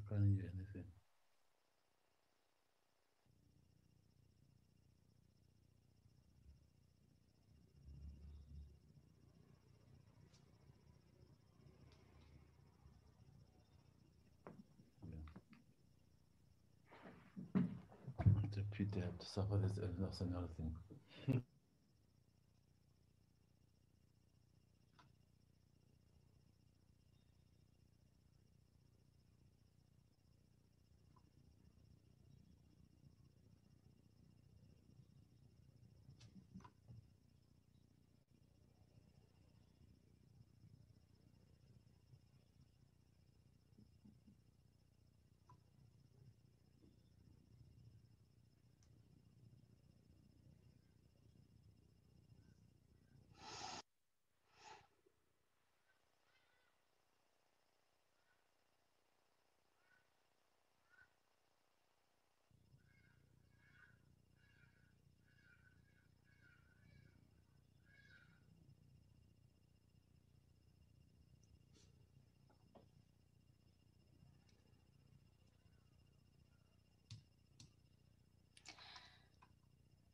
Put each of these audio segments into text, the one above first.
can't hear anything. Deputy have to suffer this, and that's another thing.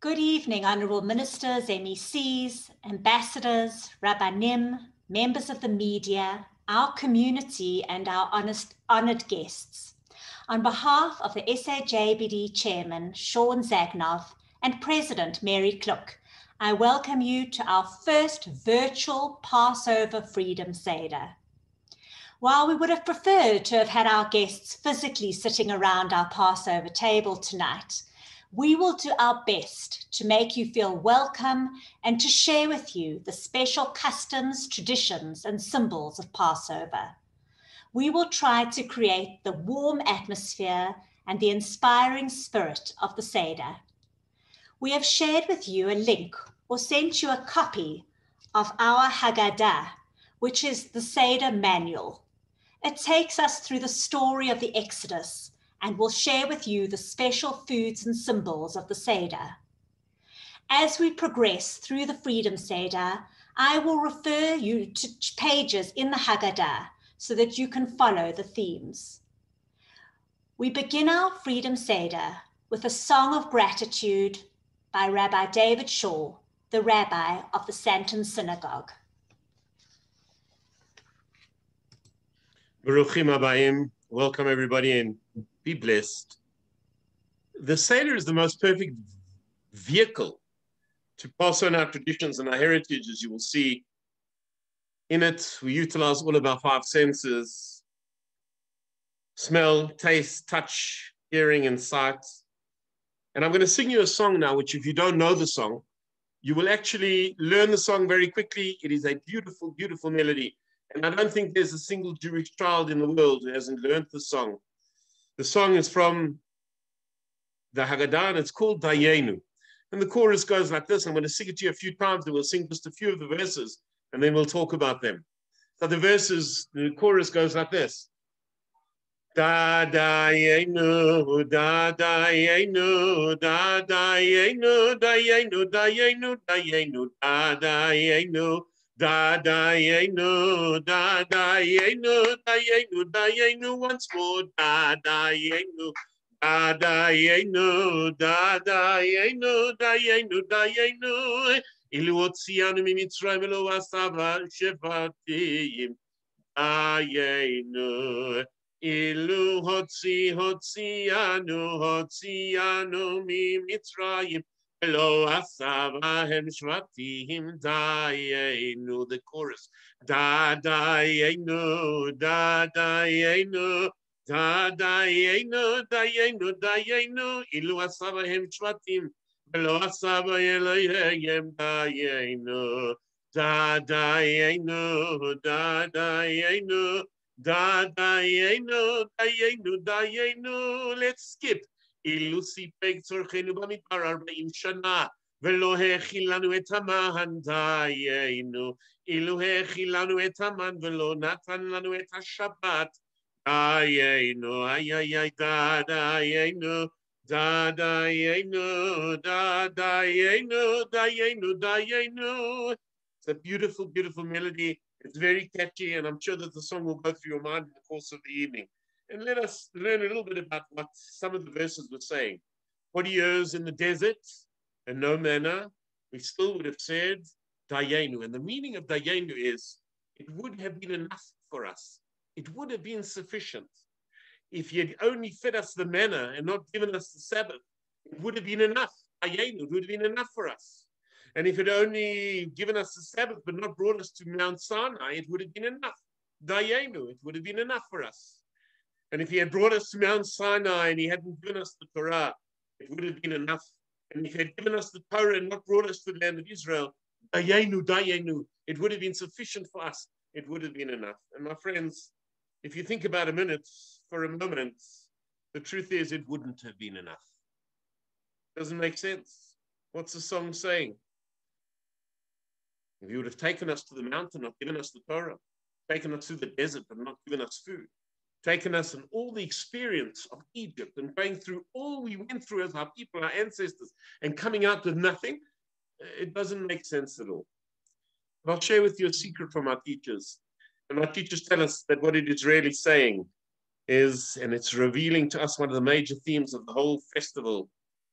Good evening, Honourable Ministers, MECs, Ambassadors, Rabbanim, members of the media, our community and our honoured guests. On behalf of the SAJBD Chairman, Sean Zagnov, and President Mary Klook, I welcome you to our first virtual Passover Freedom Seder. While we would have preferred to have had our guests physically sitting around our Passover table tonight, we will do our best to make you feel welcome and to share with you the special customs, traditions, and symbols of Passover. We will try to create the warm atmosphere and the inspiring spirit of the Seder. We have shared with you a link or sent you a copy of our Haggadah, which is the Seder manual. It takes us through the story of the Exodus and will share with you the special foods and symbols of the Seder. As we progress through the Freedom Seder, I will refer you to pages in the Haggadah so that you can follow the themes. We begin our Freedom Seder with a song of gratitude by Rabbi David Shaw, the rabbi of the Santon Synagogue. Baruchim Abayim, welcome everybody and be blessed. The Seder is the most perfect vehicle to pass on our traditions and our heritage, as you will see. In it, we utilize all of our five senses: smell, taste, touch, hearing, and sight. And I'm going to sing you a song now, which if you don't know the song, you will actually learn the song very quickly. It is a beautiful, beautiful melody. And I don't think there's a single Jewish child in the world who hasn't learned the song. The song is from the Haggadah, and it's called Dayenu. And the chorus goes like this. I'm going to sing it to you a few times, and we'll sing just a few of the verses, and then we'll talk about them. So the chorus goes like this. Da Dayenu, da Dayenu, da Dayenu, Dayenu, Dayenu, Dayenu, da Dayenu. Da Dayenu, da Dayenu, Dayenu, Dayenu, once more. Da Dayenu, da Dayenu, da Dayenu, Dayenu, Dayenu. Ilu hotzianu mimitzrayim velo asava shevatim. Dayenu, ilu hotzianu mimitzrayim. Lo asavahem shvatim dayenu. The chorus. Da dayenu, da dayenu, da dayenu, dayenu, dayenu. Ilu asavahem shvatim. Lo asava Elohim dayenu. Da dayenu, da dayenu, da dayenu, dayenu, dayenu. Let's skip. אילו סיפק צורכנו במדבר 40 שנה, ולא האכיל לנו את המן דיינו. אילו האכיל לנו את המן ולא נתן לנו את השבת, דיינו, איי איי איי, דיינו, דיינו, דיינו, דיינו, דיינו. It's a beautiful, beautiful melody. It's very catchy, and I'm sure that the song will go through your mind in the course of the evening. And let us learn a little bit about what some of the verses were saying. 40 years in the desert and no manna, we still would have said dayenu. And the meaning of dayenu is, it would have been enough for us. It would have been sufficient. If he had only fed us the manna and not given us the Sabbath, it would have been enough. Dayenu, it would have been enough for us. And if it had only given us the Sabbath but not brought us to Mount Sinai, it would have been enough. Dayenu, it would have been enough for us. And if he had brought us to Mount Sinai and he hadn't given us the Torah, it would have been enough. And if he had given us the Torah and not brought us to the land of Israel, dayenu, it would have been sufficient for us. It would have been enough. And my friends, if you think about for a moment, the truth is it wouldn't have been enough. Doesn't make sense. What's the song saying? If he would have taken us to the mountain, not given us the Torah, taken us through the desert, but not given us food, taken us in all the experience of Egypt and going through all we went through as our people, our ancestors, and coming out with nothing, it doesn't make sense at all. But I'll share with you a secret from our teachers. And our teachers tell us that what it is really saying is, and it's revealing to us one of the major themes of the whole festival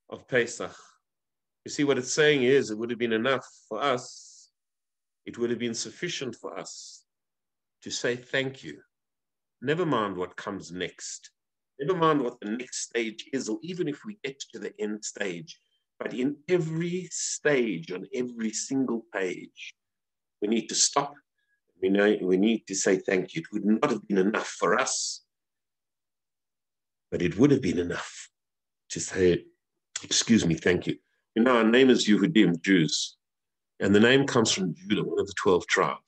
of Pesach. You see, what it's saying is, it would have been enough for us. It would have been sufficient for us to say thank you. Never mind what comes next. Never mind what the next stage is, or even if we get to the end stage. But in every stage, on every single page, we need to stop. We need to say thank you. It would not have been enough for us, but it would have been enough to say, excuse me, thank you. You know, our name is Yehudim, Jews, and the name comes from Judah, one of the 12 tribes.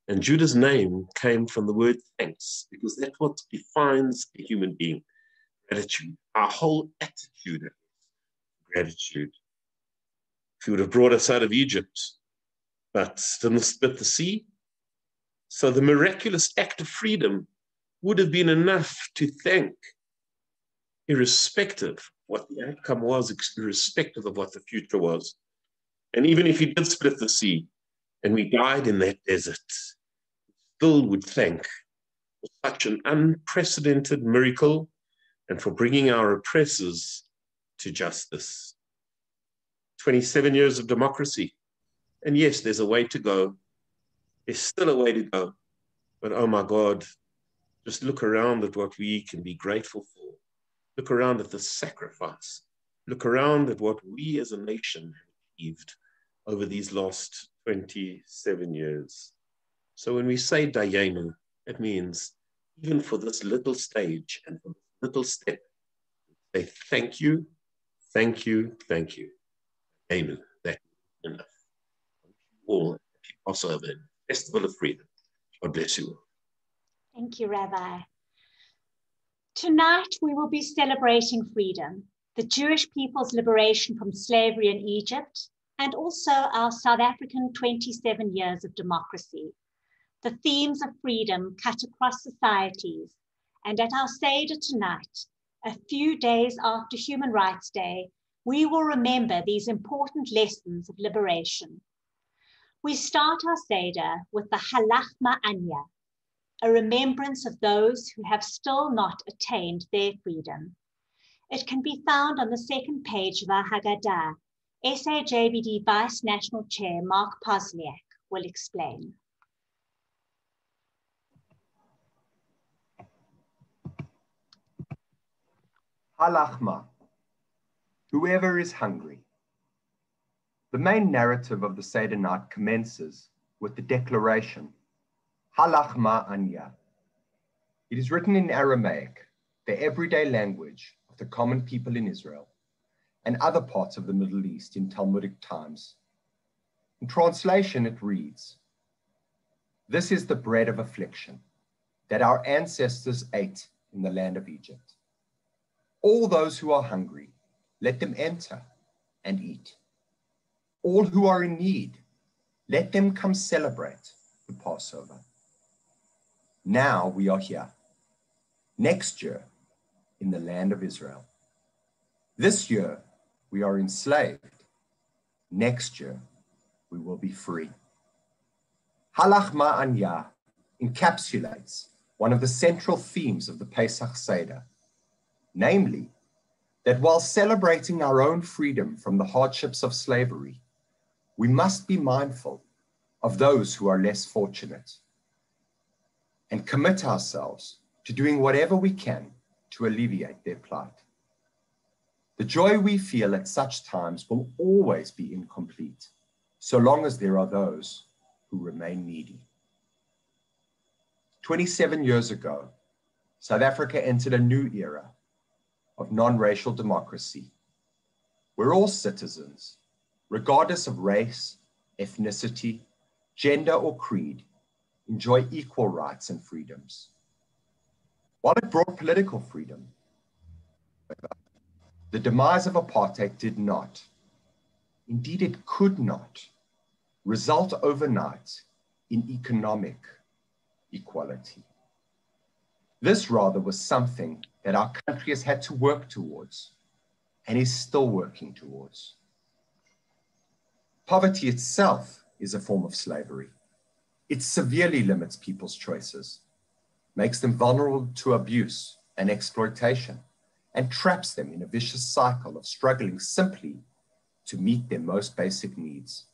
And Judah's name came from the word thanks, because that's what defines a human being, gratitude. Our whole attitude is gratitude. If he would have brought us out of Egypt, but didn't split the sea, so the miraculous act of freedom would have been enough to thank, irrespective of what the outcome was, irrespective of what the future was. And even if he did split the sea and we died in that desert, still would thank for such an unprecedented miracle and for bringing our oppressors to justice. 27 years of democracy. And yes, there's a way to go. There's still a way to go. But oh my God, just look around at what we can be grateful for. Look around at the sacrifice. Look around at what we as a nation have achieved over these last 27 years. So when we say dayenu, it means even for this little stage and for this little step, say thank you, thank you, thank you. Dayenu, that's enough. All happy Passover, Festival of Freedom. God bless you. Thank you, Rabbi. Tonight we will be celebrating freedom, the Jewish people's liberation from slavery in Egypt, and also our South African 27 years of democracy. The themes of freedom cut across societies, and at our Seder tonight, a few days after Human Rights Day, we will remember these important lessons of liberation. We start our Seder with the Halach Ma'anya, a remembrance of those who have still not attained their freedom. It can be found on the second page of our Haggadah. SAJBD Vice National Chair Mark Posniak will explain. Halachma, whoever is hungry. The main narrative of the Seder night commences with the declaration, Halachma Anya. It is written in Aramaic, the everyday language of the common people in Israel and other parts of the Middle East in Talmudic times. In translation, it reads, "This is the bread of affliction that our ancestors ate in the land of Egypt. All those who are hungry, let them enter and eat. All who are in need, let them come celebrate the Passover. Now we are here. Next year, in the land of Israel. This year, we are enslaved. Next year, we will be free." Halach Ma'anya encapsulates one of the central themes of the Pesach Seder, namely, that while celebrating our own freedom from the hardships of slavery, we must be mindful of those who are less fortunate and commit ourselves to doing whatever we can to alleviate their plight. The joy we feel at such times will always be incomplete, so long as there are those who remain needy. 27 years ago, South Africa entered a new era of non-racial democracy, where all citizens, regardless of race, ethnicity, gender, or creed, enjoy equal rights and freedoms. While it brought political freedom, the demise of apartheid did not, indeed it could not, result overnight in economic equality. This rather was something that our country has had to work towards and is still working towards. Poverty itself is a form of slavery. It severely limits people's choices, makes them vulnerable to abuse and exploitation, and traps them in a vicious cycle of struggling simply to meet their most basic needs.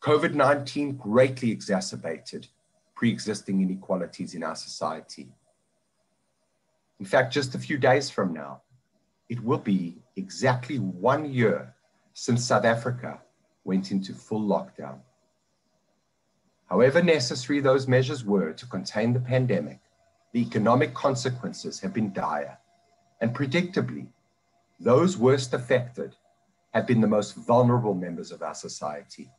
COVID-19 greatly exacerbated pre-existing inequalities in our society. In fact, just a few days from now, it will be exactly 1 year since South Africa went into full lockdown. However necessary those measures were to contain the pandemic, the economic consequences have been dire, and predictably, those worst affected have been the most vulnerable members of our society.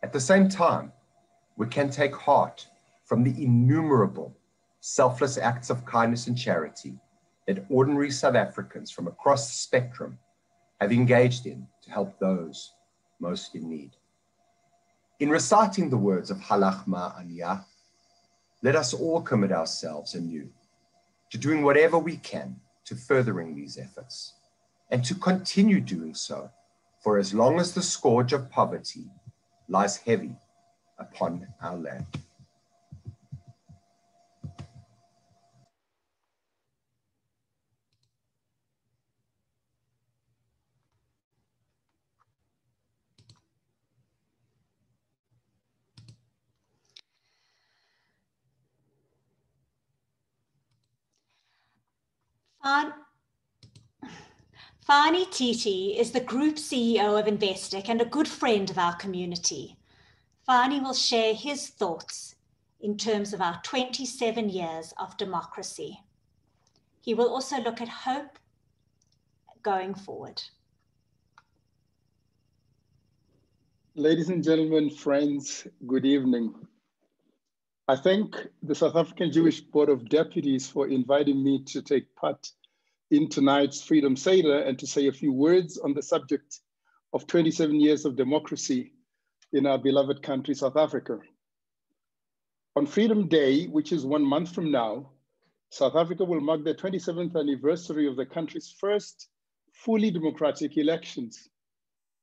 At the same time, we can take heart from the innumerable selfless acts of kindness and charity that ordinary South Africans from across the spectrum have engaged in to help those most in need. In reciting the words of Halachma Aliyah, let us all commit ourselves anew to doing whatever we can to furthering these efforts and to continue doing so for as long as the scourge of poverty lies heavy upon our land. Fani Titi is the Group CEO of Investec and a good friend of our community. Fani will share his thoughts in terms of our 27 years of democracy. He will also look at hope going forward. Ladies and gentlemen, friends, good evening. I thank the South African Jewish Board of Deputies for inviting me to take part in tonight's Freedom Seder and to say a few words on the subject of 27 years of democracy in our beloved country, South Africa. On Freedom Day, which is 1 month from now, South Africa will mark the 27th anniversary of the country's first fully democratic elections.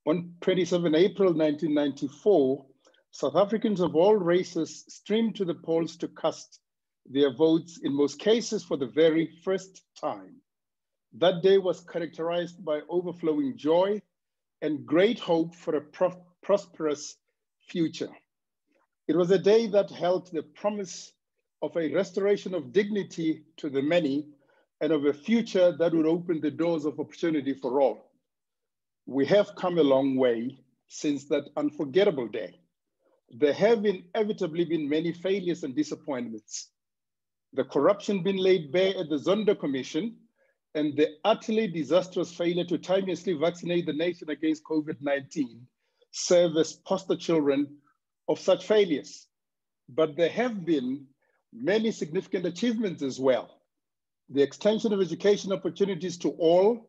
On 27 April 1994, South Africans of all races streamed to the polls to cast their votes, in most cases for the very first time. That day was characterized by overflowing joy and great hope for a prosperous future. It was a day that held the promise of a restoration of dignity to the many and of a future that would open the doors of opportunity for all. We have come a long way since that unforgettable day. There have inevitably been many failures and disappointments. The corruption being laid bare at the Zondo Commission and the utterly disastrous failure to timelessly vaccinate the nation against COVID-19 serve as poster children of such failures. But there have been many significant achievements as well. The extension of education opportunities to all,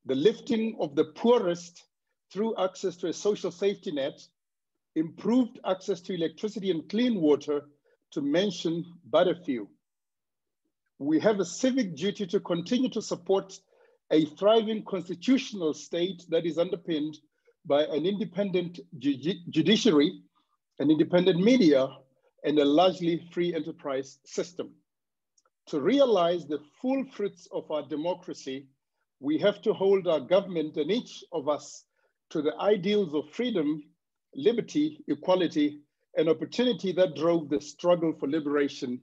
the lifting of the poorest through access to a social safety net, improved access to electricity and clean water, to mention but a few. We have a civic duty to continue to support a thriving constitutional state that is underpinned by an independent judiciary, an independent media, and a largely free enterprise system. To realize the full fruits of our democracy, we have to hold our government and each of us to the ideals of freedom, liberty, equality, and opportunity that drove the struggle for liberation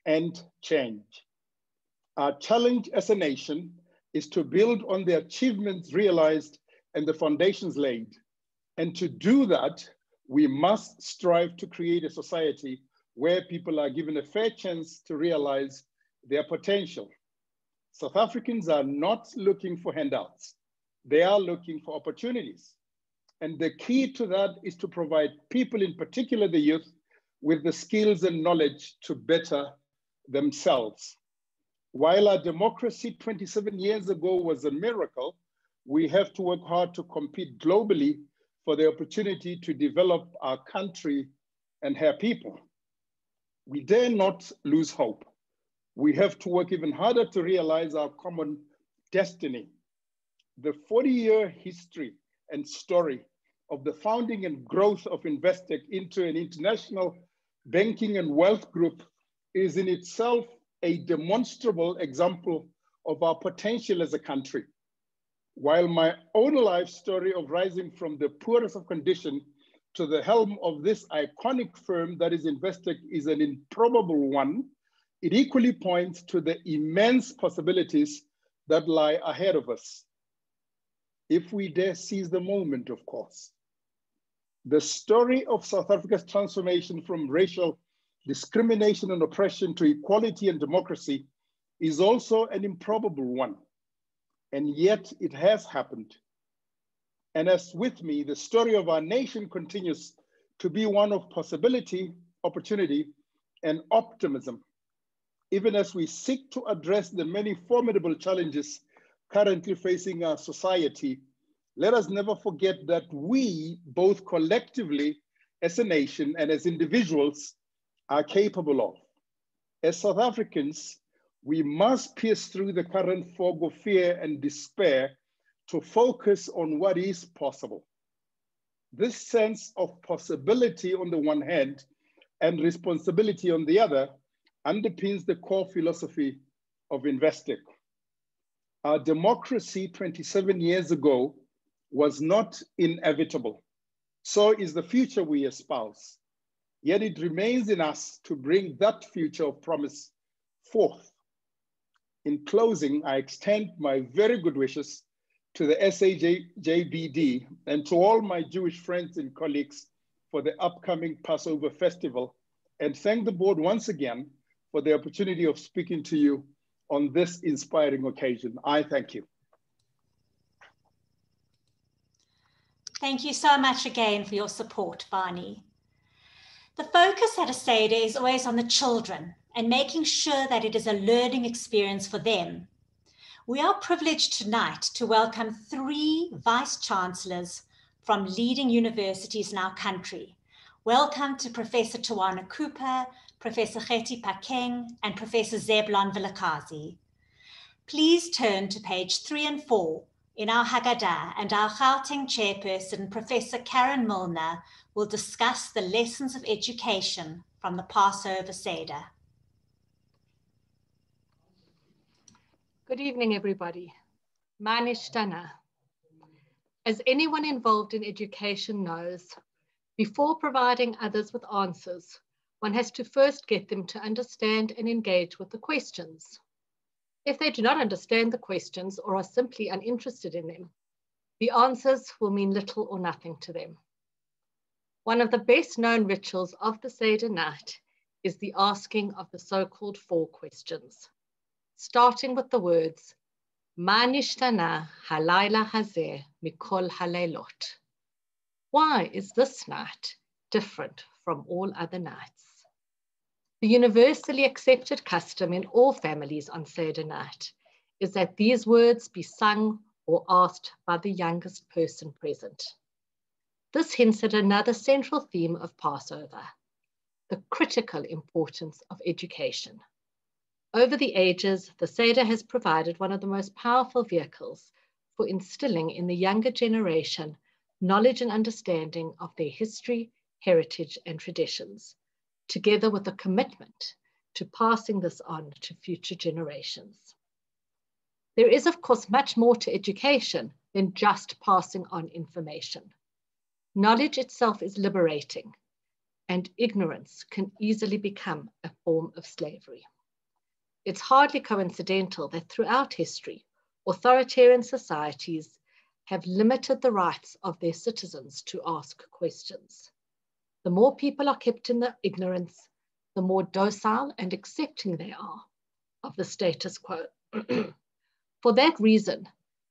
and change. Our challenge as a nation is to build on the achievements realized and the foundations laid. And to do that, we must strive to create a society where people are given a fair chance to realize their potential. South Africans are not looking for handouts. They are looking for opportunities. And the key to that is to provide people, in particular the youth, with the skills and knowledge to better themselves. While our democracy 27 years ago was a miracle, we have to work hard to compete globally for the opportunity to develop our country and her people. We dare not lose hope. We have to work even harder to realize our common destiny. The 40-year history and story of the founding and growth of Investec into an international banking and wealth group is in itself a demonstrable example of our potential as a country. While my own life story of rising from the poorest of condition to the helm of this iconic firm that is Investec is an improbable one, it equally points to the immense possibilities that lie ahead of us. If we dare seize the moment, of course. The story of South Africa's transformation from racial discrimination and oppression to equality and democracy is also an improbable one. And yet it has happened. And as with me, the story of our nation continues to be one of possibility, opportunity, and optimism, even as we seek to address the many formidable challenges currently facing our society. Let us never forget that we, both collectively as a nation and as individuals, are capable of. As South Africans, we must pierce through the current fog of fear and despair to focus on what is possible. This sense of possibility on the one hand and responsibility on the other underpins the core philosophy of Investec. Our democracy 27 years ago was not inevitable. So is the future we espouse. Yet it remains in us to bring that future of promise forth. In closing, I extend my very good wishes to the SAJBD and to all my Jewish friends and colleagues for the upcoming Passover festival, and thank the board once again for the opportunity of speaking to you on this inspiring occasion. I thank you. Thank you so much again for your support, Barney. The focus at a Seder is always on the children and making sure that it is a learning experience for them. We are privileged tonight to welcome 3 vice-chancellors from leading universities in our country. Welcome to Professor Tawana Cooper, Professor Geti Pakeng, and Professor Zeblon Vilakazi. Please turn to page 3 and 4 in our Haggadah, and our Gauteng chairperson, Professor Karen Milner, will discuss the lessons of education from the Passover Seder. Good evening, everybody. Manishtana. As anyone involved in education knows, before providing others with answers, one has to first get them to understand and engage with the questions. If they do not understand the questions or are simply uninterested in them, the answers will mean little or nothing to them. One of the best known rituals of the Seder night is the asking of the so-called 4 questions, starting with the words, Ma nishtana halayla hazeh mikol halaylot. Why is this night different from all other nights? The universally accepted custom in all families on Seder night is that these words be sung or asked by the youngest person present. This hints at another central theme of Passover, the critical importance of education. Over the ages, the Seder has provided one of the most powerful vehicles for instilling in the younger generation knowledge and understanding of their history, heritage, and traditions, together with a commitment to passing this on to future generations. There is, of course, much more to education than just passing on information. Knowledge itself is liberating, and ignorance can easily become a form of slavery. It's hardly coincidental that throughout history, authoritarian societies have limited the rights of their citizens to ask questions. The more people are kept in the ignorance, the more docile and accepting they are of the status quo. For that reason,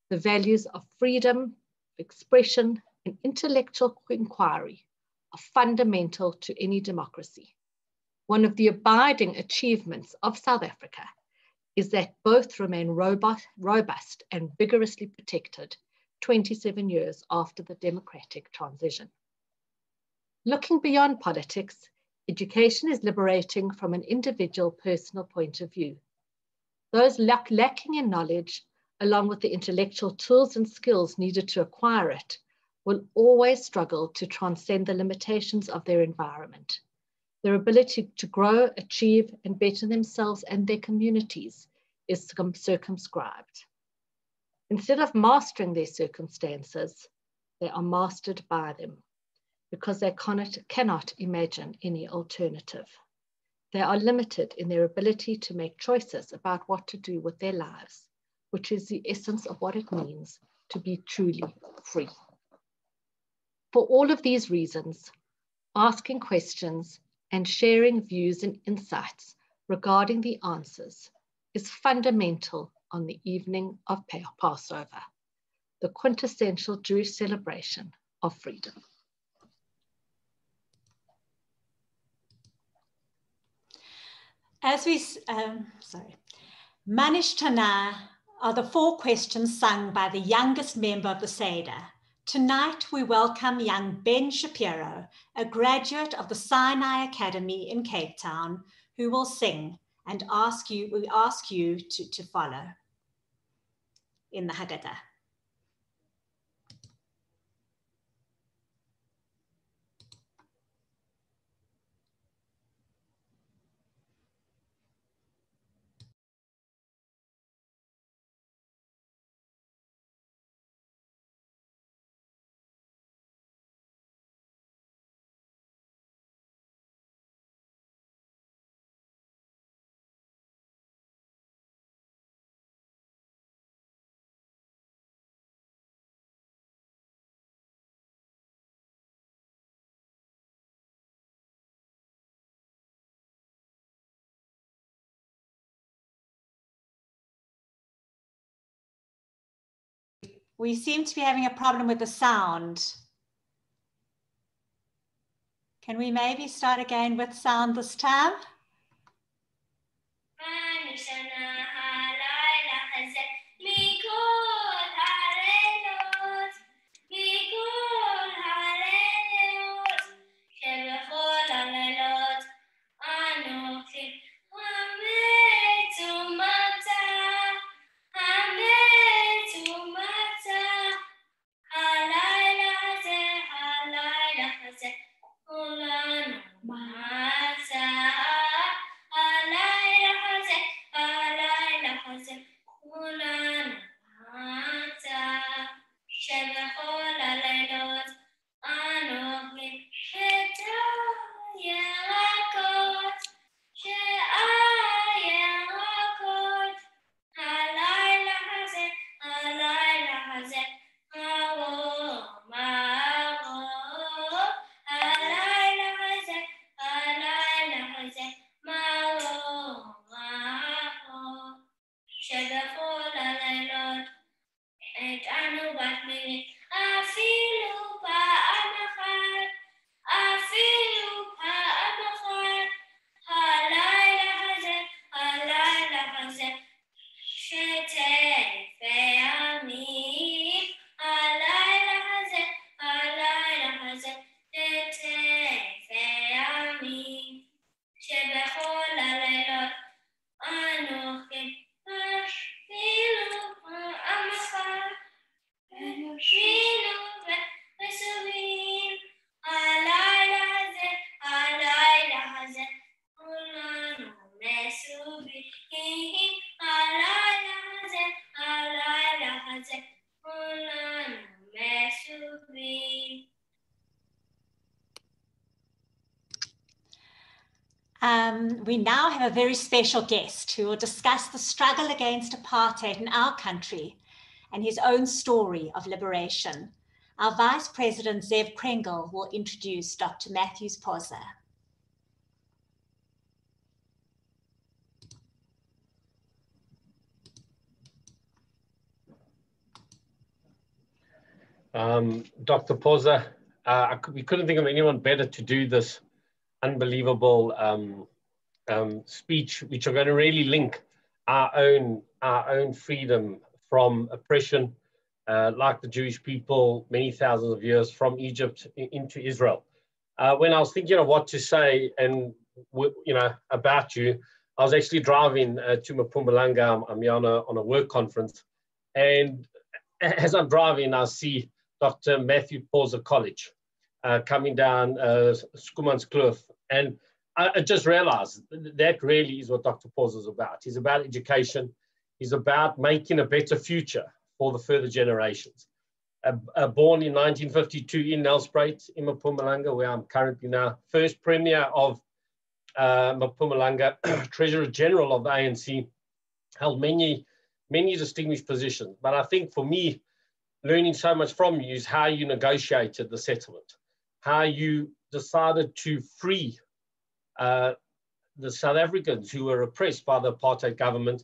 the values of freedom, expression, and intellectual inquiry are fundamental to any democracy. One of the abiding achievements of South Africa is that both remain robust and vigorously protected 27 years after the democratic transition. Looking beyond politics, education is liberating from an individual personal point of view. Those lacking in knowledge, along with the intellectual tools and skills needed to acquire it, will always struggle to transcend the limitations of their environment. Their ability to grow, achieve, and better themselves and their communities is circumscribed. Instead of mastering their circumstances, they are mastered by them because they cannot imagine any alternative. They are limited in their ability to make choices about what to do with their lives, which is the essence of what it means to be truly free. For all of these reasons, asking questions and sharing views and insights regarding the answers is fundamental on the evening of Passover, the quintessential Jewish celebration of freedom. As we, Manish Tana are the 4 questions sung by the youngest member of the Seder. Tonight, we welcome young Ben Shapiro, a graduate of the Sinai Academy in Cape Town, who will sing and we ask you to follow in the Haggadah. We seem to be having a problem with the sound. Can we maybe start again with sound this time? Matzah, We now have a very special guest who will discuss the struggle against apartheid in our country and his own story of liberation. Our Vice President, Zev Pringle, will introduce Dr. Matthews Poza. Dr. Poza, we couldn't think of anyone better to do this unbelievable speech, which are going to really link our own freedom from oppression, like the Jewish people, many thousands of years from Egypt into Israel. When I was thinking of what to say and about you, I was actually driving to Mpumalanga. I'm here on a work conference, and as I'm driving, I see Dr. Matthew Poza College coming down Schoemanskloof, and I just realized that really is what Dr. Poza is about. He's about education. He's about making a better future for the further generations. Born in 1952 in Nelspruit, in Mpumalanga, where I'm currently now, first Premier of Mpumalanga, Treasurer General of the ANC, held many distinguished positions. But I think for me, learning so much from you is how you negotiated the settlement, how you decided to free the South Africans who were oppressed by the apartheid government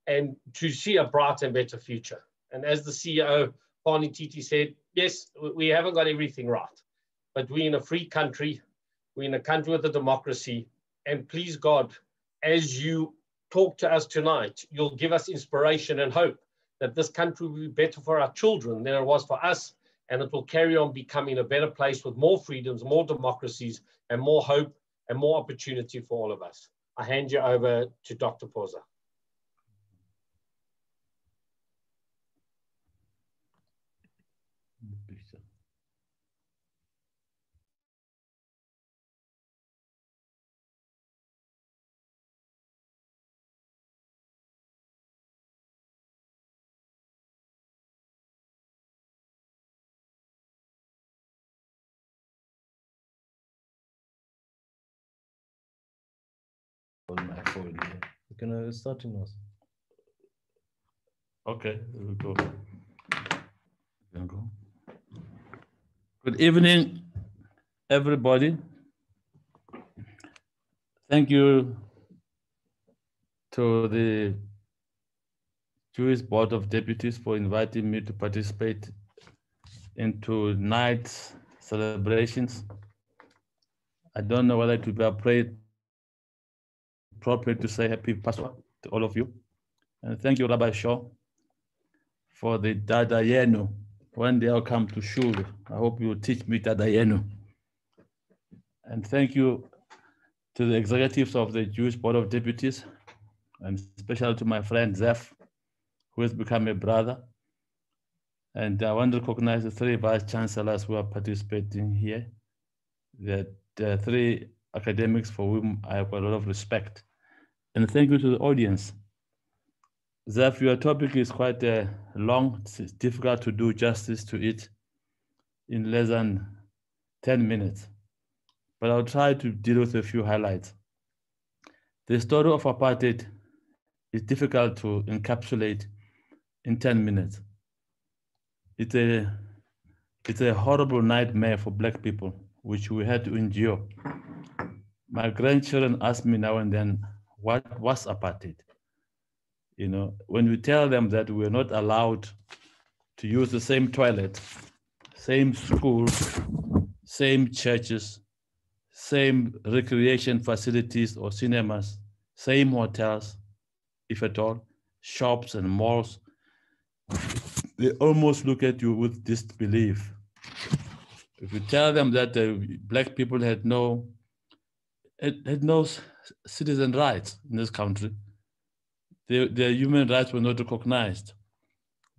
and to see a brighter and better future. And as the CEO, Pani Titi, said, yes, we haven't got everything right, but we're in a free country, we're in a country with a democracy, and please God, as you talk to us tonight, you'll give us inspiration and hope that this country will be better for our children than it was for us, and it will carry on becoming a better place with more freedoms, more democracies, and more hope and more opportunity for all of us. I hand you over to Dr. Poza. My phone here. We can start in us. Okay, here we go. Good evening, everybody. Thank you to the Jewish Board of Deputies for inviting me to participate in tonight's celebrations. I don't know whether it would be appropriate to say happy Passover to all of you. And thank you, Rabbi Shaw, for the Dadayenu. One day I'll come to Shul. I hope you will teach me Dadayenu. And thank you to the executives of the Jewish Board of Deputies, and especially to my friend Zef, who has become a brother. And I want to recognize the three vice chancellors who are participating here. The three academics for whom I have a lot of respect. And thank you to the audience. Zef, your topic is quite long. It's difficult to do justice to it in less than 10 minutes. But I'll try to deal with a few highlights. The story of apartheid is difficult to encapsulate in 10 minutes. It's a horrible nightmare for Black people, which we had to endure. My grandchildren ask me now and then, what was apartheid? You know, when we tell them that we're not allowed to use the same toilet, same schools, same churches, same recreation facilities or cinemas, same hotels, if at all, shops and malls, they almost look at you with disbelief. If you tell them that Black people had no citizen rights in this country, their human rights were not recognized.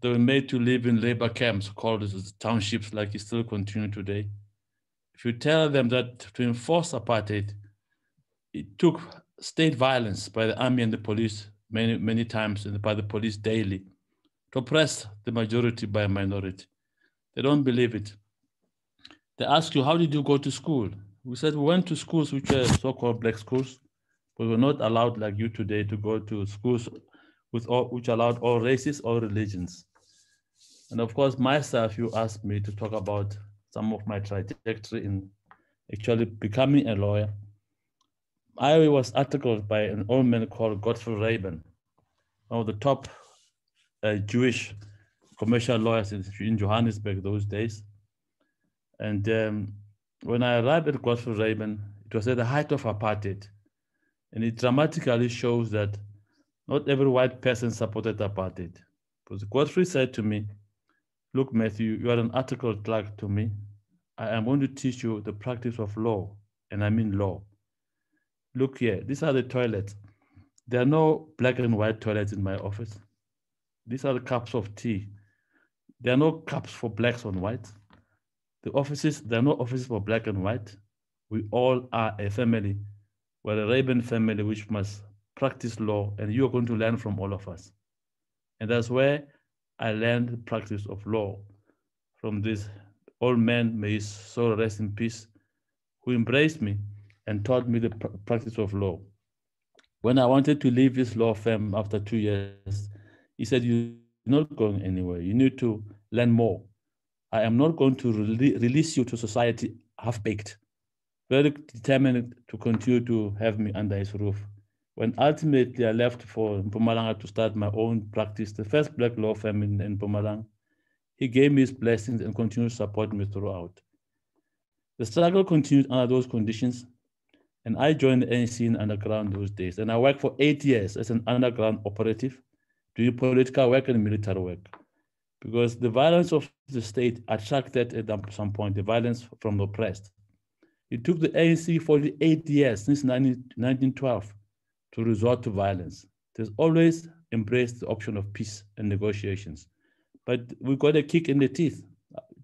They were made to live in labor camps called townships, like you still continue today. If you tell them that to enforce apartheid, it took state violence by the army and the police many times, and by the police daily, to oppress the majority by a minority. They don't believe it. They ask you, how did you go to school? We said we went to schools which are so-called Black schools, We were not allowed like you today to go to schools which allowed all races, all religions. And of course, myself, you asked me to talk about some of my trajectory in actually becoming a lawyer. I was articled by an old man called Godfrey Raven, one of the top Jewish commercial lawyers in Johannesburg those days. And when I arrived at Godfrey Raven, it was at the height of apartheid. And it dramatically shows that not every white person supported apartheid. Because Godfrey said to me, look, Matthew, you are an articled clerk to me. I am going to teach you the practice of law, and I mean law. Look here, these are the toilets. There are no black and white toilets in my office. These are the cups of tea. There are no cups for blacks and whites. The offices, there are no offices for black and white. We all are a family. We're a Raven family which must practice law, and you're going to learn from all of us. And that's where I learned the practice of law from this old man, may his soul rest in peace, who embraced me and taught me the practice of law. When I wanted to leave his law firm after 2 years, he said, you're not going anywhere. You need to learn more. I am not going to release you to society half-baked. Very determined to continue to have me under his roof. When ultimately I left for Mpumalanga to start my own practice, the first black law firm in Mpumalanga, he gave me his blessings and continued to support me throughout. The struggle continued under those conditions, and I joined the ANC in underground those days. And I worked for 8 years as an underground operative, doing political work and military work, because the violence of the state attracted at some point the violence from the oppressed. It took the ANC 48 years since 1912 to resort to violence. It has always embraced the option of peace and negotiations. But we got a kick in the teeth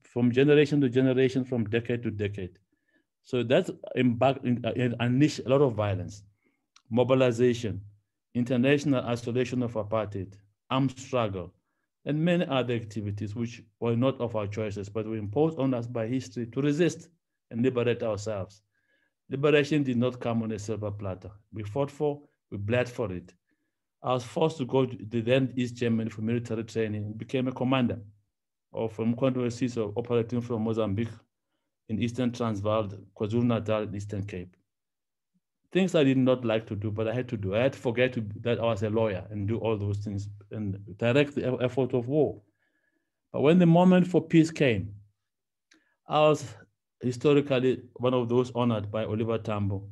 from generation to generation, from decade to decade. So that's unleashed a lot of violence, mobilization, international isolation of apartheid, armed struggle, and many other activities which were not of our choices, but were imposed on us by history to resist and liberate ourselves. Liberation did not come on a silver platter. We fought for, we bled for it. I was forced to go to the then East Germany for military training and became a commander from controversies of operating from Mozambique in Eastern Transvaal, KwaZulu-Natal, and Eastern Cape. Things I did not like to do, but I had to do. I had to forget that I was a lawyer and do all those things and direct the effort of war. But when the moment for peace came, I was historically one of those honored by Oliver Tambo,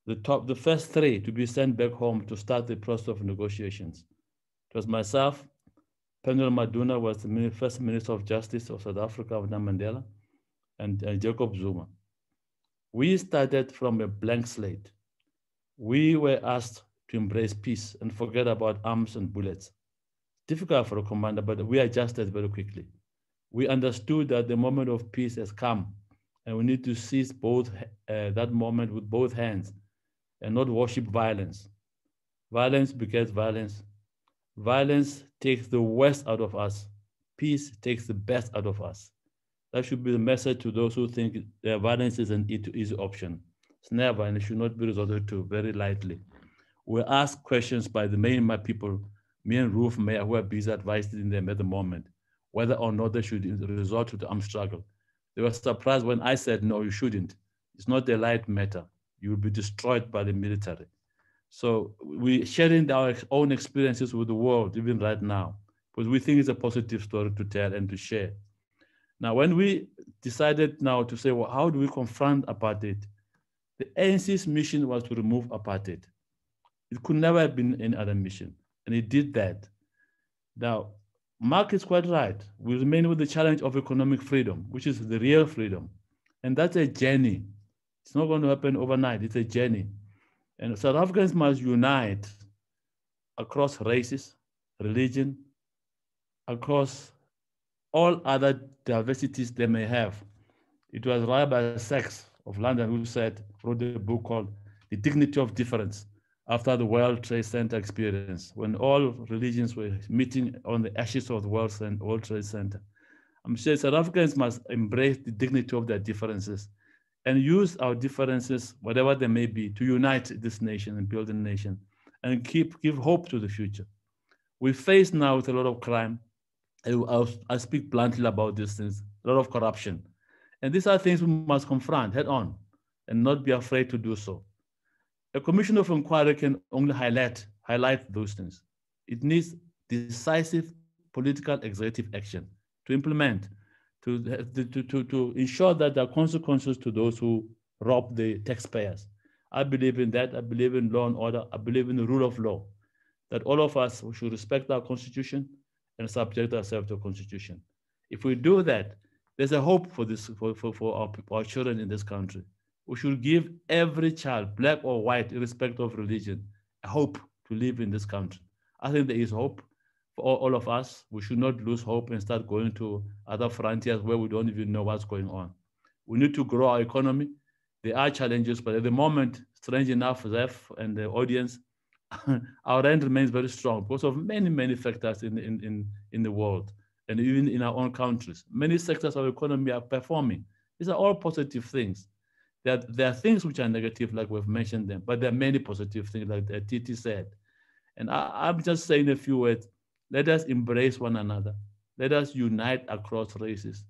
the first three to be sent back home to start the process of negotiations. It was myself, Penel Maduna was the first Minister of Justice of South Africa of Mandela, and Jacob Zuma. We started from a blank slate. We were asked to embrace peace and forget about arms and bullets. Difficult for a commander, but we adjusted very quickly. We understood that the moment of peace has come, and we need to seize that moment with both hands and not worship violence. Violence begets violence. Violence takes the worst out of us. Peace takes the best out of us. That should be the message to those who think violence is an easy option. It's never, and it should not be resorted to very lightly. We're asked questions by the Myanmar people, me and Ruth Mayer, who are busy advising them at the moment, whether or not they should resort to the armed struggle. They were surprised when I said, no, you shouldn't. It's not a light matter. You will be destroyed by the military. So we're sharing our own experiences with the world, even right now, because we think it's a positive story to tell and to share. Now, when we decided now to say, well, how do we confront apartheid? The ANC's mission was to remove apartheid. It could never have been any other mission, and it did that. Now, Mark is quite right. We remain with the challenge of economic freedom, which is the real freedom. And that's a journey. It's not going to happen overnight. It's a journey. And South Africans must unite across races, religion, across all other diversities they may have. It was Rabbi Sachs of London who wrote a book called The Dignity of Difference after the World Trade Center experience, when all religions were meeting on the ashes of the World Trade Center. I'm sure South Africans must embrace the dignity of their differences and use our differences, whatever they may be, to unite this nation and build a nation and give hope to the future. We face now with a lot of crime. I speak bluntly about these things, a lot of corruption. And these are things we must confront head on and not be afraid to do so. A commission of inquiry can only highlight those things. It needs decisive political executive action to implement, to ensure that there are consequences to those who rob the taxpayers. I believe in that. I believe in law and order. I believe in the rule of law, that all of us should respect our constitution and subject ourselves to the constitution. If we do that, there's a hope for this, for our children in this country. We should give every child, black or white, irrespective of religion, a hope to live in this country. I think there is hope for all of us. We should not lose hope and start going to other frontiers where we don't even know what's going on. We need to grow our economy. There are challenges, but at the moment, strange enough, Zef and the audience, our rand remains very strong because of many, many factors in the world and even in our own countries. Many sectors of the economy are performing. These are all positive things. There are things which are negative, like we've mentioned them, but there are many positive things, like Titi said. And I'm just saying a few words. Let us embrace one another. Let us unite across races,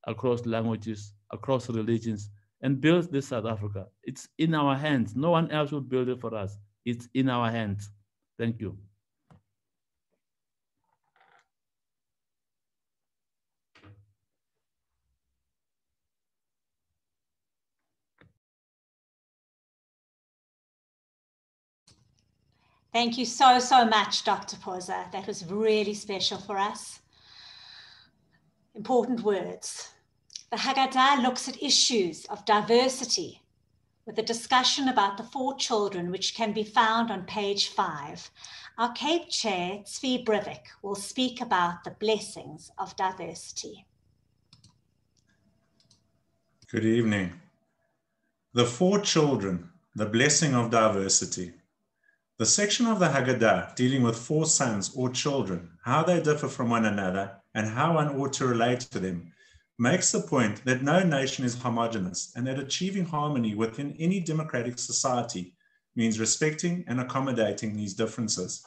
across languages, across religions, and build this South Africa. It's in our hands. No one else will build it for us. It's in our hands. Thank you. Thank you so, so much, Dr. Poza. That was really special for us. Important words. The Haggadah looks at issues of diversity with a discussion about the 4 children, which can be found on page 5. Our Cape Chair, Tzvi Brivik, will speak about the blessings of diversity. Good evening. The 4 children, the blessing of diversity. The section of the Haggadah dealing with 4 sons or children, how they differ from one another, and how one ought to relate to them, makes the point that no nation is homogeneous and that achieving harmony within any democratic society means respecting and accommodating these differences.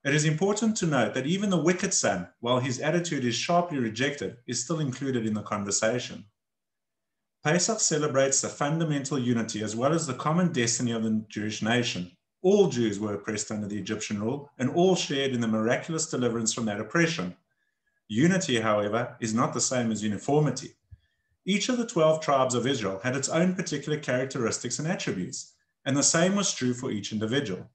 It is important to note that even the wicked son, while his attitude is sharply rejected, is still included in the conversation. Pesach celebrates the fundamental unity as well as the common destiny of the Jewish nation. All Jews were oppressed under the Egyptian rule, and all shared in the miraculous deliverance from that oppression. Unity, however, is not the same as uniformity. Each of the 12 tribes of Israel had its own particular characteristics and attributes, and the same was true for each individual.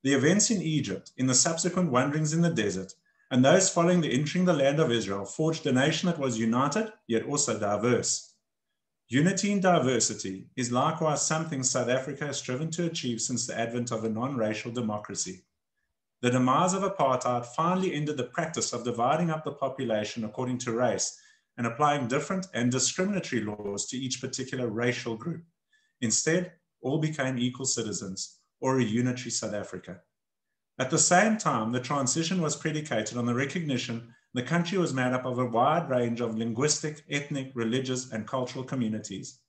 The events in Egypt, in the subsequent wanderings in the desert, and those following the entering the land of Israel forged a nation that was united, yet also diverse. Unity in diversity is likewise something South Africa has striven to achieve since the advent of a non-racial democracy. The demise of apartheid finally ended the practice of dividing up the population according to race and applying different and discriminatory laws to each particular racial group. Instead, all became equal citizens, or a unitary South Africa. At the same time, the transition was predicated on the recognition the country was made up of a wide range of linguistic, ethnic, religious, and cultural communities,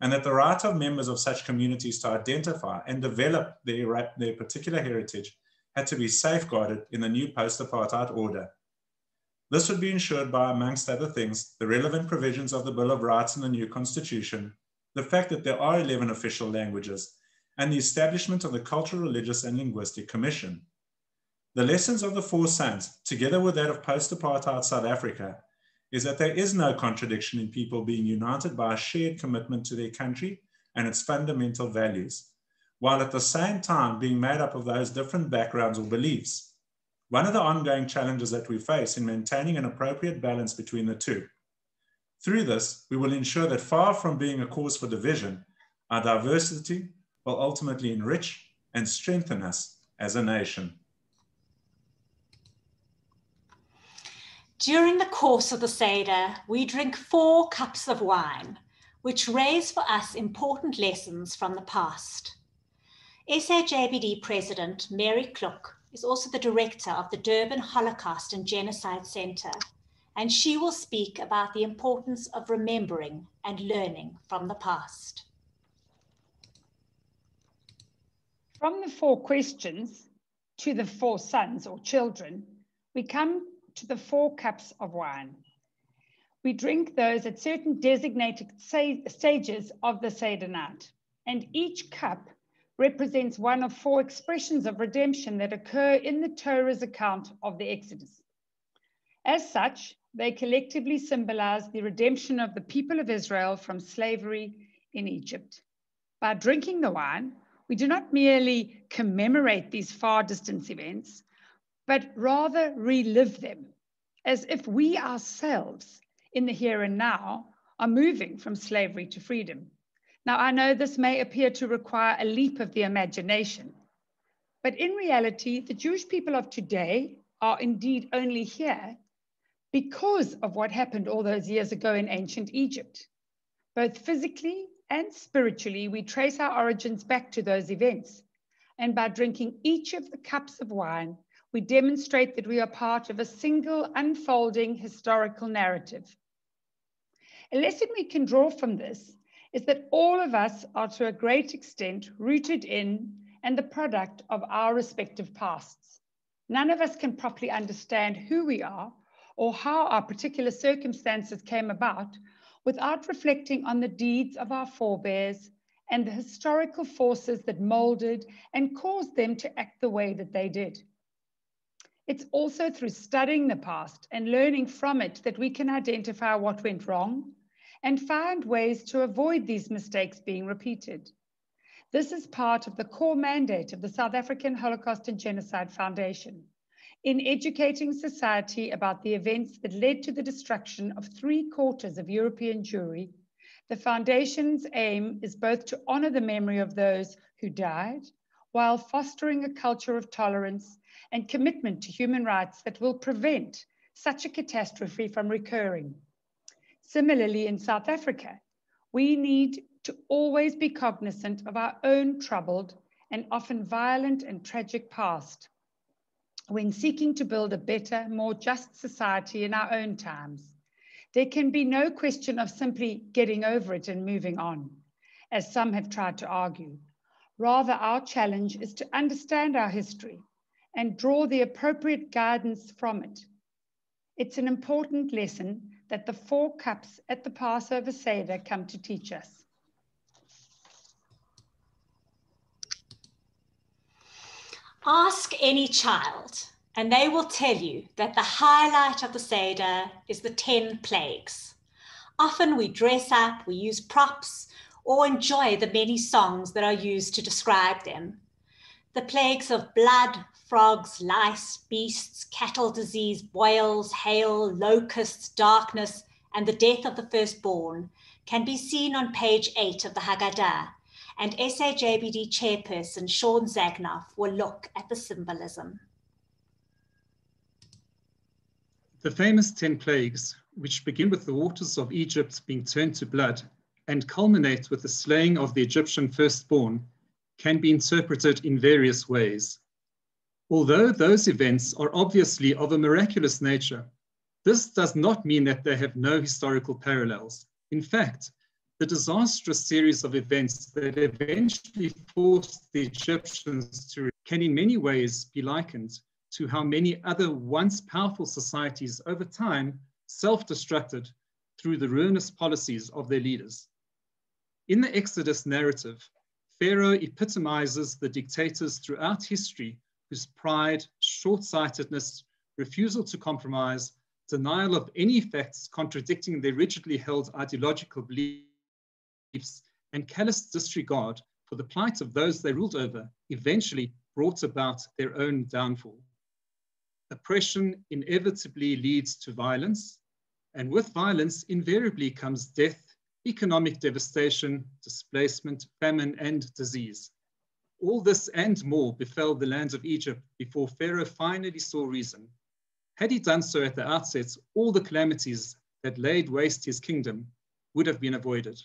and that the right of members of such communities to identify and develop their particular heritage had to be safeguarded in the new post-apartheid order. This would be ensured by, amongst other things, the relevant provisions of the Bill of Rights in the new constitution, the fact that there are 11 official languages, and the establishment of the Cultural, Religious, and Linguistic Commission. The lessons of the 4 sons, together with that of post-apartheid South Africa, is that there is no contradiction in people being united by a shared commitment to their country and its fundamental values, while at the same time being made up of those different backgrounds or beliefs. One of the ongoing challenges that we face in maintaining an appropriate balance between the two. Through this, we will ensure that far from being a cause for division, our diversity will ultimately enrich and strengthen us as a nation. During the course of the Seder, we drink 4 cups of wine, which raise for us important lessons from the past. SAJBD President Mary Kluk is also the director of the Durban Holocaust and Genocide Center and she will speak about the importance of remembering and learning from the past. From the 4 questions to the 4 sons or children, we come to the 4 cups of wine. We drink those at certain designated stages of the Seder night, and each cup represents one of 4 expressions of redemption that occur in the Torah's account of the Exodus. As such, they collectively symbolize the redemption of the people of Israel from slavery in Egypt. By drinking the wine, we do not merely commemorate these far distant events, but rather relive them, as if we ourselves, in the here and now, are moving from slavery to freedom. Now, I know this may appear to require a leap of the imagination, but in reality, the Jewish people of today are indeed only here because of what happened all those years ago in ancient Egypt. Both physically and spiritually, we trace our origins back to those events. And by drinking each of the cups of wine, we demonstrate that we are part of a single unfolding historical narrative. A lesson we can draw from this is that all of us are to a great extent rooted in and the product of our respective pasts. None of us can properly understand who we are or how our particular circumstances came about without reflecting on the deeds of our forebears and the historical forces that molded and caused them to act the way that they did. It's also through studying the past and learning from it that we can identify what went wrong and find ways to avoid these mistakes being repeated. This is part of the core mandate of the South African Holocaust and Genocide Foundation in educating society about the events that led to the destruction of 3/4 of European Jewry. The Foundation's aim is both to honor the memory of those who died while fostering a culture of tolerance and commitment to human rights that will prevent such a catastrophe from recurring. Similarly, in South Africa, we need to always be cognizant of our own troubled and often violent and tragic past when seeking to build a better, more just society in our own times. There can be no question of simply getting over it and moving on, as some have tried to argue. Rather, our challenge is to understand our history and draw the appropriate guidance from it. It's an important lesson that the 4 cups at the Passover Seder come to teach us. Ask any child, and they will tell you that the highlight of the Seder is the 10 plagues. Often we dress up, we use props, or enjoy the many songs that are used to describe them. The plagues of blood, frogs, lice, beasts, cattle disease, boils, hail, locusts, darkness, and the death of the firstborn can be seen on page 8 of the Haggadah, and SAJBD chairperson Sean Zagnoff will look at the symbolism. The famous 10 plagues, which begin with the waters of Egypt being turned to blood and culminate with the slaying of the Egyptian firstborn, can be interpreted in various ways. Although those events are obviously of a miraculous nature, this does not mean that they have no historical parallels. In fact, the disastrous series of events that eventually forced the Egyptians to can in many ways be likened to how many other once powerful societies over time self-destructed through the ruinous policies of their leaders. In the Exodus narrative, Pharaoh epitomizes the dictators throughout history whose pride, short-sightedness, refusal to compromise, denial of any facts contradicting their rigidly held ideological beliefs, and callous disregard for the plight of those they ruled over eventually brought about their own downfall. Oppression inevitably leads to violence, and with violence invariably comes death, economic devastation, displacement, famine, and disease. All this and more befell the lands of Egypt before Pharaoh finally saw reason. Had he done so at the outset, all the calamities that laid waste his kingdom would have been avoided.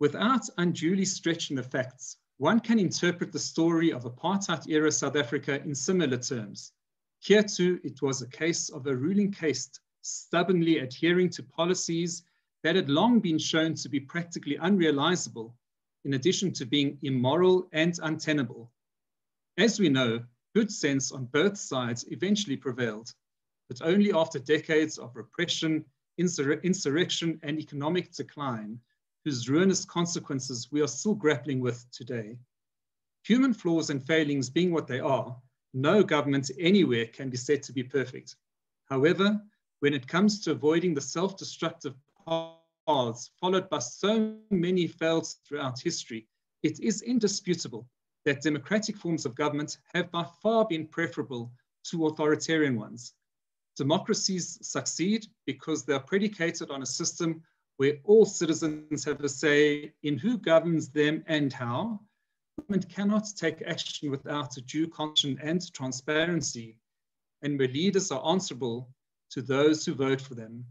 Without unduly stretching the facts, one can interpret the story of apartheid-era South Africa in similar terms. Here too, it was a case of a ruling caste stubbornly adhering to policies that had long been shown to be practically unrealizable, in addition to being immoral and untenable. As we know, good sense on both sides eventually prevailed, but only after decades of repression, insurrection, and economic decline, whose ruinous consequences we are still grappling with today. Human flaws and failings being what they are, no government anywhere can be said to be perfect. However, when it comes to avoiding the self-destructive paths followed by so many fails throughout history, it is indisputable that democratic forms of government have by far been preferable to authoritarian ones. Democracies succeed because they are predicated on a system where all citizens have a say in who governs them and how. Government cannot take action without a due conscience and transparency, and where leaders are answerable to those who vote for them.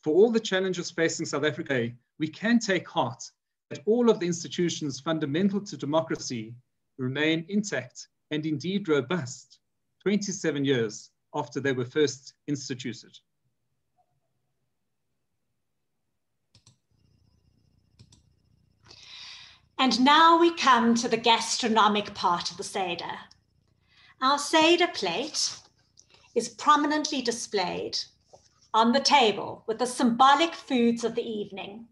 For all the challenges facing South Africa, we can take heart that all of the institutions fundamental to democracy remain intact and indeed robust 27 years after they were first instituted. And now we come to the gastronomic part of the Seder. Our Seder plate is prominently displayed on the table with the symbolic foods of the evening.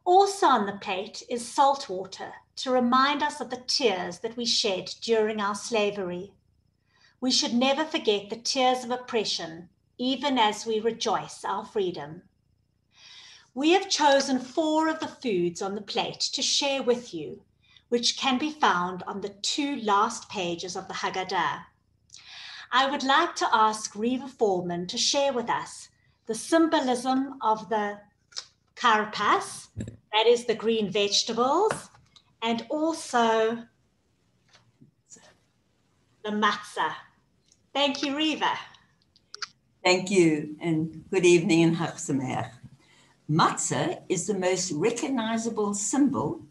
Also on the plate is salt water to remind us of the tears that we shed during our slavery. We should never forget the tears of oppression, even as we rejoice our freedom. We have chosen 4 of the foods on the plate to share with you, which can be found on the 2 last pages of the Haggadah. I would like to ask Reva Foreman to share with us the symbolism of the karpas, that is the green vegetables, and also the matzah. Thank you, Reva. Thank you, and good evening and Chag Sameach. Matzah is the most recognizable symbol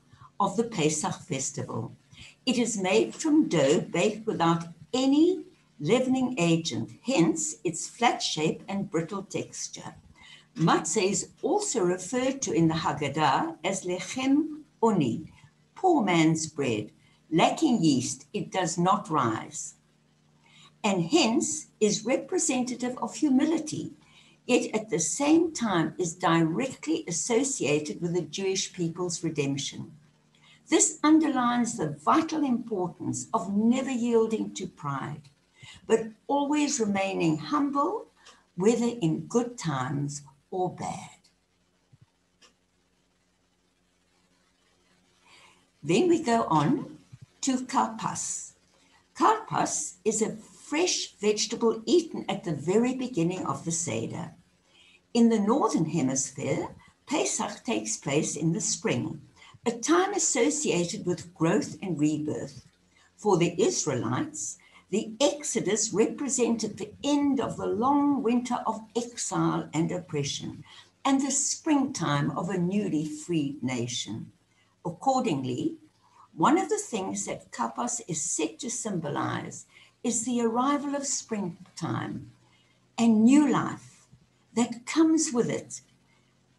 of the Pesach festival. It is made from dough baked without any leavening agent, hence its flat shape and brittle texture. Matzah is also referred to in the Haggadah as lechem oni, poor man's bread. Lacking yeast, it does not rise, and hence is representative of humility, yet at the same time is directly associated with the Jewish people's redemption. This underlines the vital importance of never yielding to pride, but always remaining humble, whether in good times or bad. Then we go on to karpas. Karpas is a fresh vegetable eaten at the very beginning of the Seder. In the Northern Hemisphere, Pesach takes place in the spring, a time associated with growth and rebirth. For the Israelites, the Exodus represented the end of the long winter of exile and oppression, and the springtime of a newly freed nation. Accordingly, one of the things that karpas is said to symbolize is the arrival of springtime and new life that comes with it.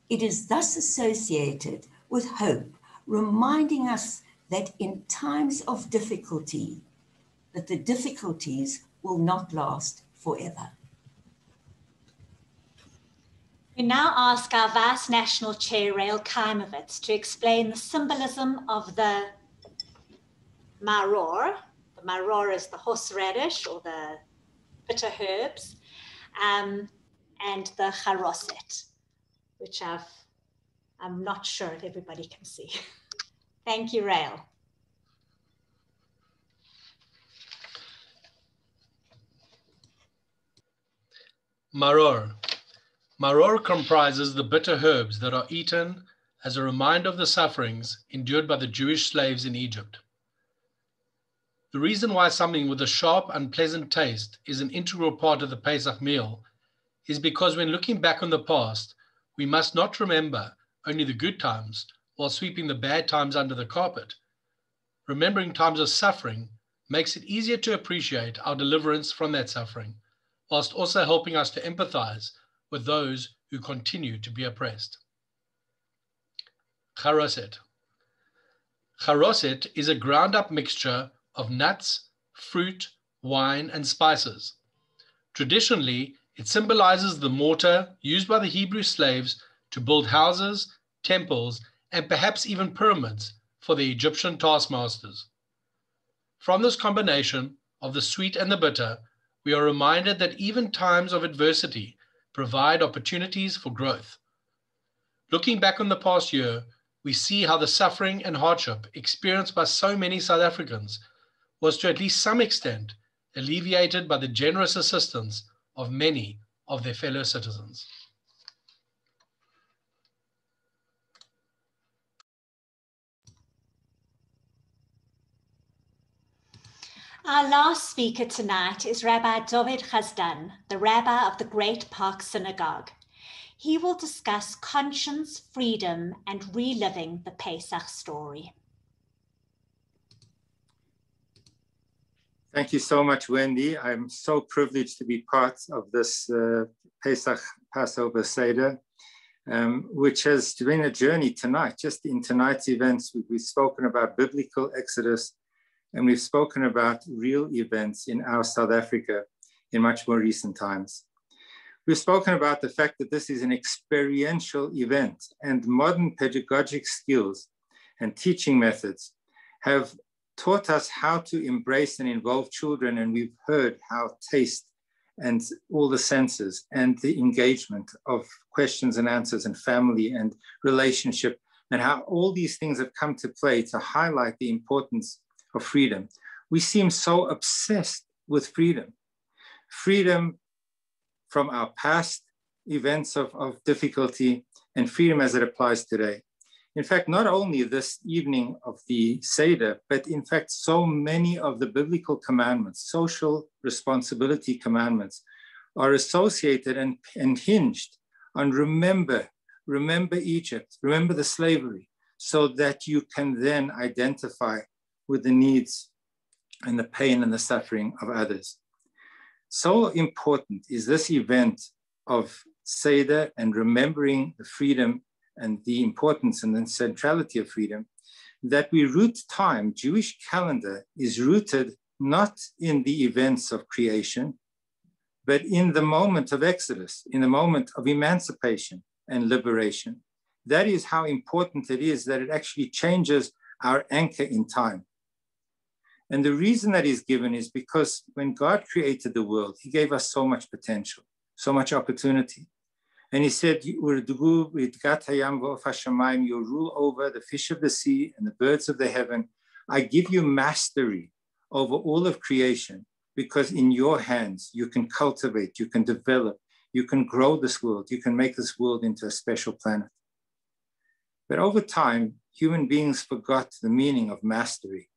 It is thus associated with hope, reminding us that in times of difficulty, that the difficulties will not last forever. We now ask our Vice National Chair, Rael Kaimovitz, to explain the symbolism of the maror. The maror is the horseradish or the bitter herbs, and the charoset, which I'm not sure if everybody can see. Thank you, Rael. Maror. Maror comprises the bitter herbs that are eaten as a reminder of the sufferings endured by the Jewish slaves in Egypt. The reason why something with a sharp, unpleasant taste is an integral part of the Pesach meal is because when looking back on the past, we must not remember only the good times while sweeping the bad times under the carpet. Remembering times of suffering makes it easier to appreciate our deliverance from that suffering, whilst also helping us to empathize with those who continue to be oppressed. Charoset. Charoset is a ground-up mixture of nuts, fruit, wine, and spices. Traditionally, it symbolizes the mortar used by the Hebrew slaves to build houses, temples, and perhaps even pyramids for the Egyptian taskmasters. From this combination of the sweet and the bitter, we are reminded that even times of adversity provide opportunities for growth. Looking back on the past year, we see how the suffering and hardship experienced by so many South Africans was to at least some extent alleviated by the generous assistance of many of their fellow citizens. Our last speaker tonight is Rabbi Dovid Chazdan, the rabbi of the Great Park Synagogue. He will discuss conscience, freedom, and reliving the Pesach story. Thank you so much, Wendy. I'm so privileged to be part of this Passover Seder, which has been a journey tonight. Just in tonight's events, we've spoken about biblical exodus, and we've spoken about real events in our South Africa in much more recent times. We've spoken about the fact that this is an experiential event, and modern pedagogic skills and teaching methods have taught us how to embrace and involve children, and we've heard how taste and all the senses and the engagement of questions and answers and family and relationship, and how all these things have come to play to highlight the importance of freedom. We seem so obsessed with freedom. Freedom from our past events of difficulty, and freedom as it applies today. In fact, not only this evening of the Seder, but in fact, so many of the biblical commandments, social responsibility commandments, are associated and hinged on remember Egypt, remember the slavery, so that you can then identify with the needs and the pain and the suffering of others. So important is this event of Seder and remembering the freedom and the importance and the centrality of freedom, that we root time. Jewish calendar is rooted not in the events of creation, but in the moment of Exodus, in the moment of emancipation and liberation. That is how important it is that it actually changes our anchor in time. And the reason that is given is because when God created the world, he gave us so much potential, so much opportunity. And he said, you'll rule over the fish of the sea and the birds of the heaven. I give you mastery over all of creation, because in your hands, you can cultivate, you can develop, you can grow this world, you can make this world into a special planet. But over time, human beings forgot the meaning of mastery,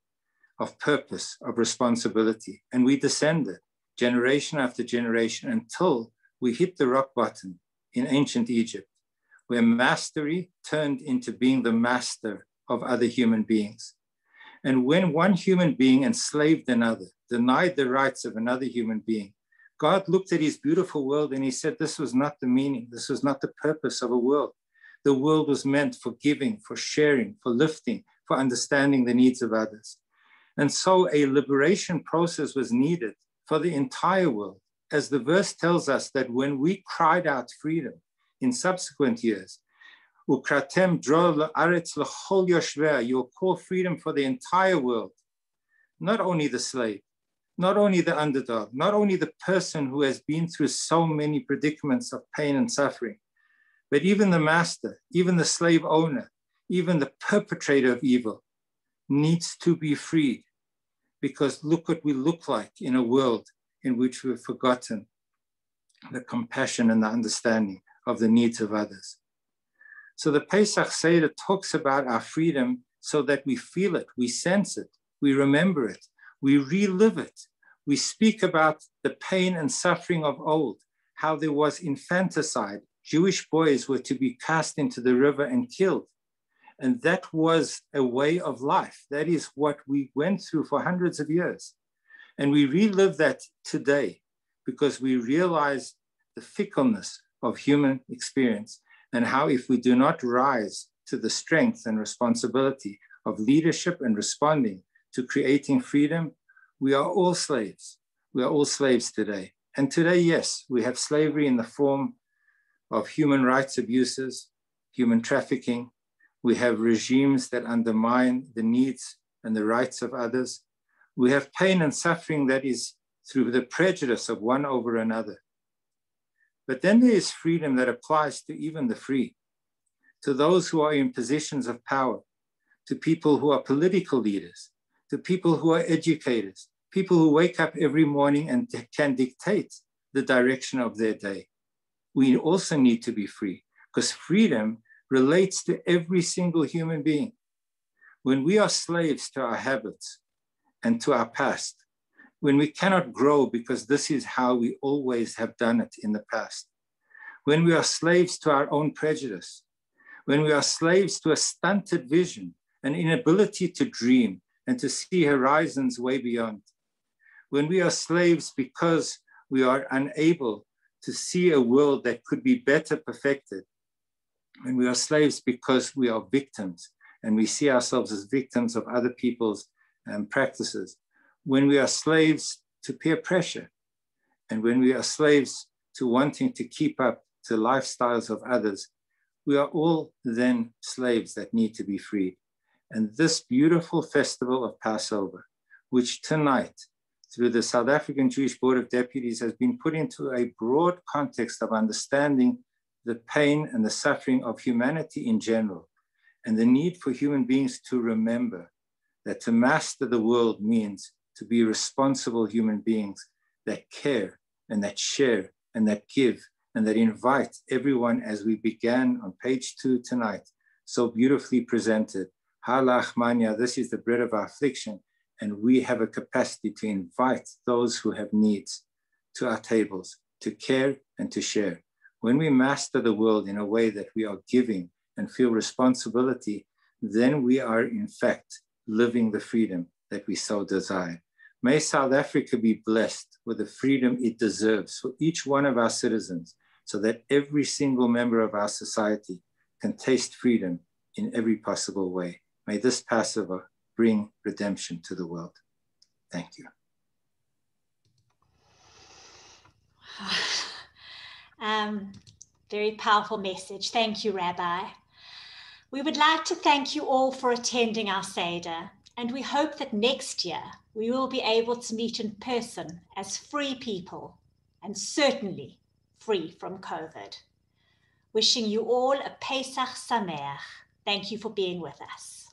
of purpose, of responsibility. And we descended generation after generation until we hit the rock bottom in ancient Egypt, where mastery turned into being the master of other human beings. And when one human being enslaved another, denied the rights of another human being, God looked at his beautiful world and he said, this was not the meaning, this was not the purpose of a world. The world was meant for giving, for sharing, for lifting, for understanding the needs of others. And so a liberation process was needed for the entire world. As the verse tells us that when we cried out freedom in subsequent years, Ukratem dro la'aretz l'chol yoshveh, you'll call freedom for the entire world, not only the slave, not only the underdog, not only the person who has been through so many predicaments of pain and suffering, but even the master, even the slave owner, even the perpetrator of evil needs to be freed, because look what we look like in a world in which we've forgotten the compassion and the understanding of the needs of others. So the Pesach Seder talks about our freedom so that we feel it, we sense it, we remember it, we relive it. We speak about the pain and suffering of old, how there was infanticide. Jewish boys were to be cast into the river and killed. And that was a way of life. That is what we went through for hundreds of years. And we relive that today because we realize the fickleness, of human experience, and how if we do not rise to the strength and responsibility of leadership and responding to creating freedom, we are all slaves. We are all slaves today. And today, yes, we have slavery in the form of human rights abuses, human trafficking. We have regimes that undermine the needs and the rights of others. We have pain and suffering that is through the prejudice of one over another. But then there is freedom that applies to even the free, to those who are in positions of power, to people who are political leaders, to people who are educators, people who wake up every morning and can dictate the direction of their day. We also need to be free, because freedom relates to every single human being. When we are slaves to our habits and to our past, when we cannot grow because this is how we always have done it in the past, when we are slaves to our own prejudice, when we are slaves to a stunted vision, an inability to dream and to see horizons way beyond, when we are slaves because we are unable to see a world that could be better perfected, when we are slaves because we are victims and we see ourselves as victims of other people's practices, when we are slaves to peer pressure, and when we are slaves to wanting to keep up to lifestyles of others, we are all then slaves that need to be freed. And this beautiful festival of Passover, which tonight, through the South African Jewish Board of Deputies, has been put into a broad context of understanding the pain and the suffering of humanity in general, and the need for human beings to remember that to master the world means to be responsible human beings that care and that share and that give and that invite everyone, as we began on page 2 tonight, so beautifully presented. Halachmania, this is the bread of our affliction, and we have a capacity to invite those who have needs to our tables, to care and to share. When we master the world in a way that we are giving and feel responsibility, then we are in fact living the freedom that we so desire. May South Africa be blessed with the freedom it deserves for each one of our citizens, so that every single member of our society can taste freedom in every possible way. May this Passover bring redemption to the world. Thank you. Very powerful message. Thank you, Rabbi. We would like to thank you all for attending our Seder, and we hope that next year we will be able to meet in person as free people, and certainly free from COVID. Wishing you all a Pesach Sameach. Thank you for being with us.